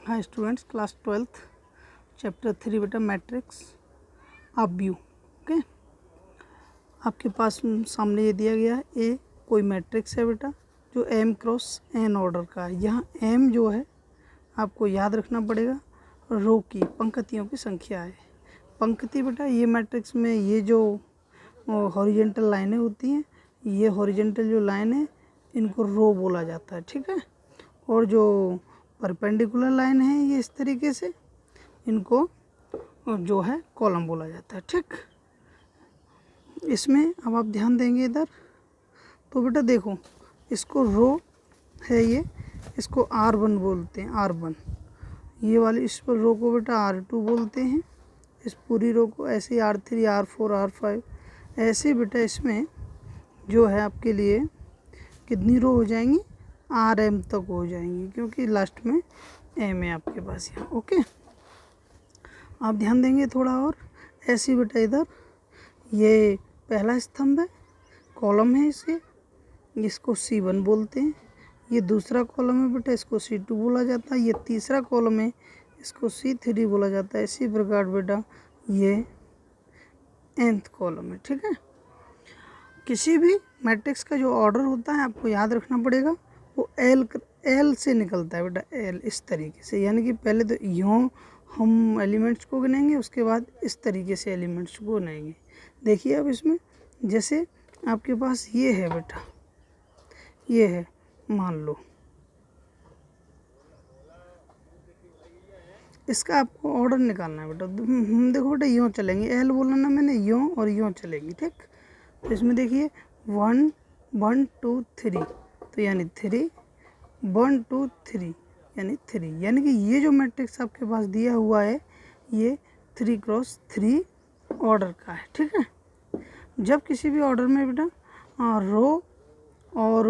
Hi students, class 12th chapter 3 बेटा matrix of view. Okay, आपके पास सामने ये दिया गया है ए कोई मैट्रिक्स है बेटा जो m क्रॉस n ऑर्डर का है। यहाँ m जो है आपको याद रखना पड़ेगा रो की पंक्तियों की संख्या है। पंक्ति बेटा ये मैट्रिक्स में ये जो हॉरिजेंटल लाइनें होती हैं, ये हॉरिजेंटल जो लाइन है इनको रो बोला जाता है, ठीक है। और जो परपेंडिकुलर लाइन है ये इस तरीके से, इनको जो है कॉलम बोला जाता है, ठीक। इसमें अब आप ध्यान देंगे इधर, तो बेटा देखो इसको रो है ये, इसको R1 बोलते हैं, R1। ये वाली इस पर रो को बेटा R2 बोलते हैं, इस पूरी रो को। ऐसे ही R3, R4, R5 ऐसे बेटा इसमें जो है आपके लिए कितनी रो हो जाएंगी, RM तक हो जाएंगी, क्योंकि लास्ट में M है आपके पास यहाँ। ओके, आप ध्यान देंगे थोड़ा और। ऐसे बेटा इधर ये पहला स्तंभ है, कॉलम है इसे, इसको C1 बोलते हैं। ये दूसरा कॉलम है बेटा, इसको C2 बोला जाता है। ये तीसरा कॉलम है, इसको C3 बोला जाता है। इसी प्रकार बेटा ये nth कॉलम है, ठीक है। किसी भी मैट्रिक्स का जो ऑर्डर होता है आपको याद रखना पड़ेगा, वो एल से निकलता है बेटा, एल इस तरीके से। यानी कि पहले तो यूँ हम एलिमेंट्स को गिनेंगे, उसके बाद इस तरीके से एलिमेंट्स को गिनेंगे। देखिए अब इसमें जैसे आपके पास ये है बेटा, ये है, मान लो इसका आपको ऑर्डर निकालना है बेटा। हम देखो बेटा यूँ चलेंगे, एल बोला ना मैंने, यूँ और यूँ चलेंगे, ठीक। तो इसमें देखिए 1 1 2 3, तो यानी 3 1 2 3 यानी 3, यानी कि ये जो मैट्रिक्स आपके पास दिया हुआ है ये 3 क्रॉस 3 ऑर्डर का है, ठीक है। जब किसी भी ऑर्डर में बेटा रो और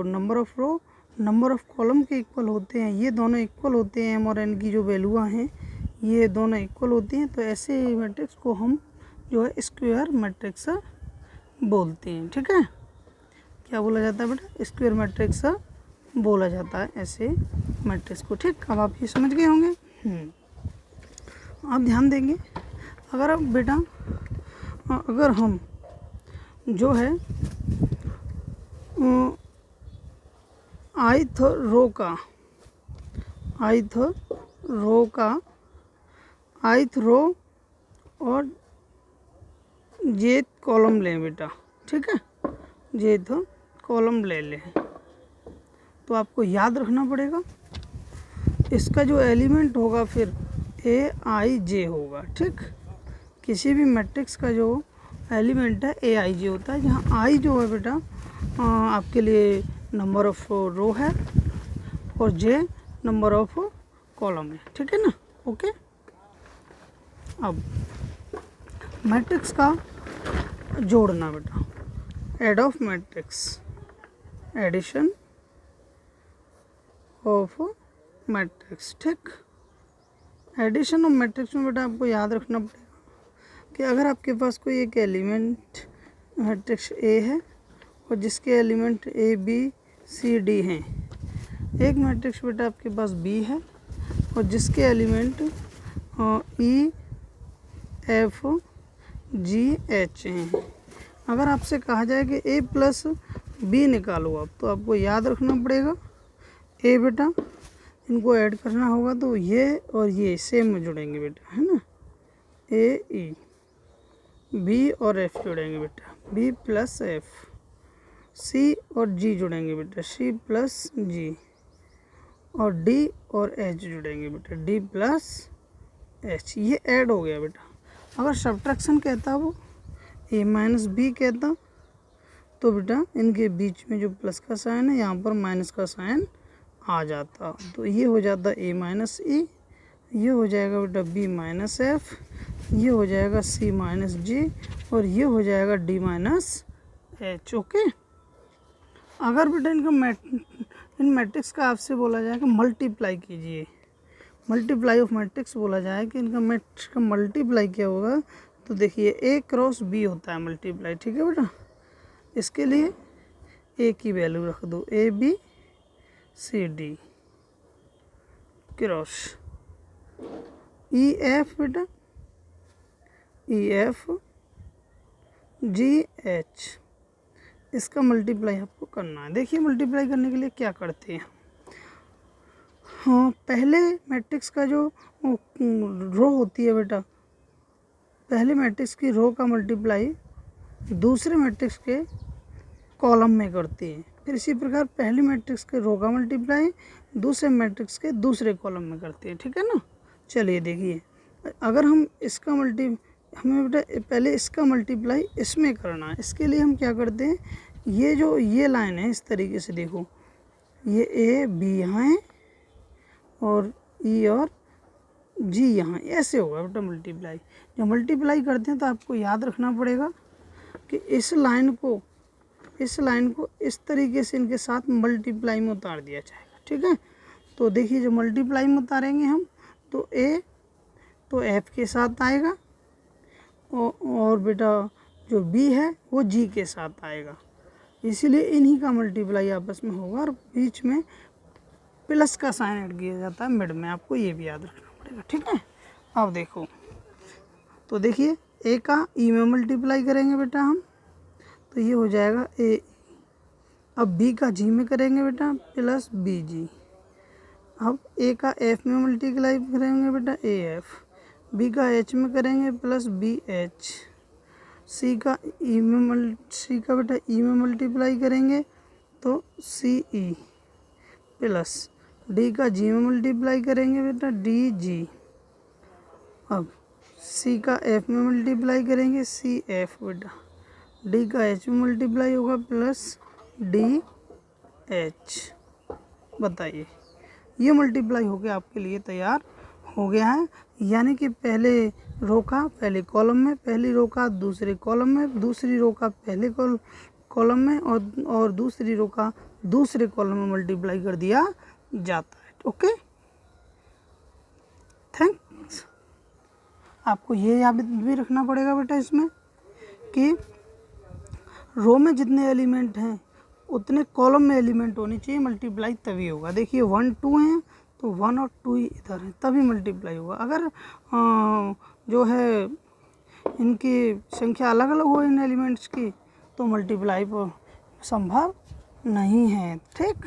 number of row number of column के इक्वल होते हैं, ये दोनों इक्वल होते हैं, एम और एन की जो वैल्यूआँ हैं ये दोनों इक्वल होती हैं, तो ऐसे मैट्रिक्स को हम जो है स्क्वायर मैट्रिक्स बोलते हैं, ठीक है। क्या बोला जाता है बेटा, स्क्वायर मैट्रिक्स बोला जाता है ऐसे मैट्रिक्स को, ठीक। अब आप ये समझ गए होंगे। आप ध्यान देंगे, अगर अब बेटा अगर हम जो है ith रो और जेथ कॉलम लें बेटा, ठीक है, जेथ कॉलम ले लें, तो आपको याद रखना पड़ेगा इसका जो एलिमेंट होगा फिर AIJ होगा, ठीक। किसी भी मैट्रिक्स का जो एलिमेंट है AIJ होता है, जहाँ I जो है बेटा आपके लिए नंबर ऑफ रो है और J नंबर ऑफ कॉलम है, ठीक है ना। ओके, अब मैट्रिक्स का जोड़ना बेटा, add of matrix, addition of matrix, ठीक। एडिशन ऑफ मैट्रिक्स में बेटा आपको याद रखना पड़ेगा कि अगर आपके पास कोई एक एलिमेंट मैट्रिक्स A है और जिसके एलिमेंट ABCD हैं, एक मैट्रिक्स बेटा आपके पास B है और जिसके एलिमेंट EFGH हैं। अगर आपसे कहा जाए कि A प्लस B निकालो आप, तो आपको याद रखना पड़ेगा A बेटा इनको ऐड करना होगा, तो ये और ये सेम में जुड़ेंगे बेटा, है ना। AE, B और F जुड़ेंगे बेटा, B प्लस F, C और G जुड़ेंगे बेटा, C प्लस G, और D और H जुड़ेंगे बेटा, D प्लस H। ये ऐड हो गया बेटा। अगर सब्ट्रैक्शन कहता वो A माइनस B कहता, तो बेटा इनके बीच में जो प्लस का साइन है यहाँ पर माइनस का साइन आ जाता, तो ये हो जाता A माइनस E, ये हो जाएगा बेटा B माइनस F, ये हो जाएगा C माइनस G, और ये हो जाएगा D माइनस H। ओके, अगर बेटा इन मैट्रिक्स का आपसे बोला जाए कि मल्टीप्लाई कीजिए, मल्टीप्लाई ऑफ मैट्रिक्स बोला जाए कि इनका मैट्रिक्स का मल्टीप्लाई क्या होगा, तो देखिए A क्रॉस B होता है मल्टीप्लाई, ठीक है बेटा। इसके लिए A की वैल्यू रख दो ABCD, क्रॉस EF बेटा EF GH, इसका मल्टीप्लाई आपको करना है। देखिए मल्टीप्लाई करने के लिए क्या करते हैं, हाँ पहले मैट्रिक्स का जो रो होती है बेटा, पहले मैट्रिक्स की रो का मल्टीप्लाई दूसरे मैट्रिक्स के कॉलम में करती है, फिर इसी प्रकार पहले मैट्रिक्स के रो का मल्टीप्लाई दूसरे मैट्रिक्स के दूसरे कॉलम में करती है, ठीक है ना। चलिए देखिए, अगर हम इसका हमें बेटा पहले इसका मल्टीप्लाई इसमें करना है, इसके लिए हम क्या करते हैं, ये लाइन है इस तरीके से, देखो ये A B यहाँ है और E और G यहाँ, ऐसे होगा बेटा मल्टीप्लाई। जब मल्टीप्लाई करते हैं तो आपको याद रखना पड़ेगा कि इस लाइन को इस तरीके से इनके साथ मल्टीप्लाई में उतार दिया जाएगा, ठीक है। तो देखिए जब मल्टीप्लाई में उतारेंगे हम तो A तो F के साथ आएगा और बेटा जो B है वो G के साथ आएगा, इसीलिए इन्हीं का मल्टीप्लाई आपस में होगा और बीच में प्लस का साइन ऐड किया जाता है मिड में, आपको ये भी याद रखना पड़ेगा, ठीक है। अब देखो, तो देखिए A का E में मल्टीप्लाई करेंगे बेटा हम, तो ये हो जाएगा A। अब B का G में करेंगे बेटा प्लस BG। अब A का F में मल्टीप्लाई करेंगे बेटा AF, B का H में करेंगे प्लस BH, C का बेटा E में मल्टीप्लाई करेंगे तो CE प्लस D का G में मल्टीप्लाई करेंगे बेटा DG। अब C का F में मल्टीप्लाई करेंगे CF बेटा, D का H में मल्टीप्लाई होगा प्लस DH। बताइए ये मल्टीप्लाई होके आपके लिए तैयार हो गया है, यानी कि पहले रो का पहले कॉलम में, पहली रो का दूसरे कॉलम में, दूसरी रो का पहले कॉलम में और दूसरी रो का दूसरे कॉलम में मल्टीप्लाई कर दिया जाता है, ओके। थैंक्स। आपको ये याद भी रखना पड़ेगा बेटा इसमें कि रो में जितने एलिमेंट हैं उतने कॉलम में एलिमेंट होने चाहिए, मल्टीप्लाई तभी होगा। देखिए 1 2 हैं तो 1 और 2 ही इधर है तभी मल्टीप्लाई होगा। अगर जो है इनकी संख्या अलग अलग हो इन एलिमेंट्स की तो मल्टीप्लाई संभव नहीं है, ठीक।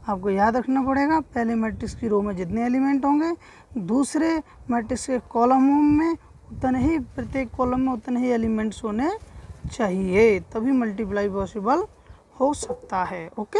आपको याद रखना पड़ेगा पहले मैट्रिक्स की रो में जितने एलिमेंट होंगे दूसरे मैट्रिक्स के कॉलमों में उतने ही, प्रत्येक कॉलम में उतने ही एलिमेंट्स होने चाहिए, तभी मल्टीप्लाई पॉसिबल हो सकता है, ओके।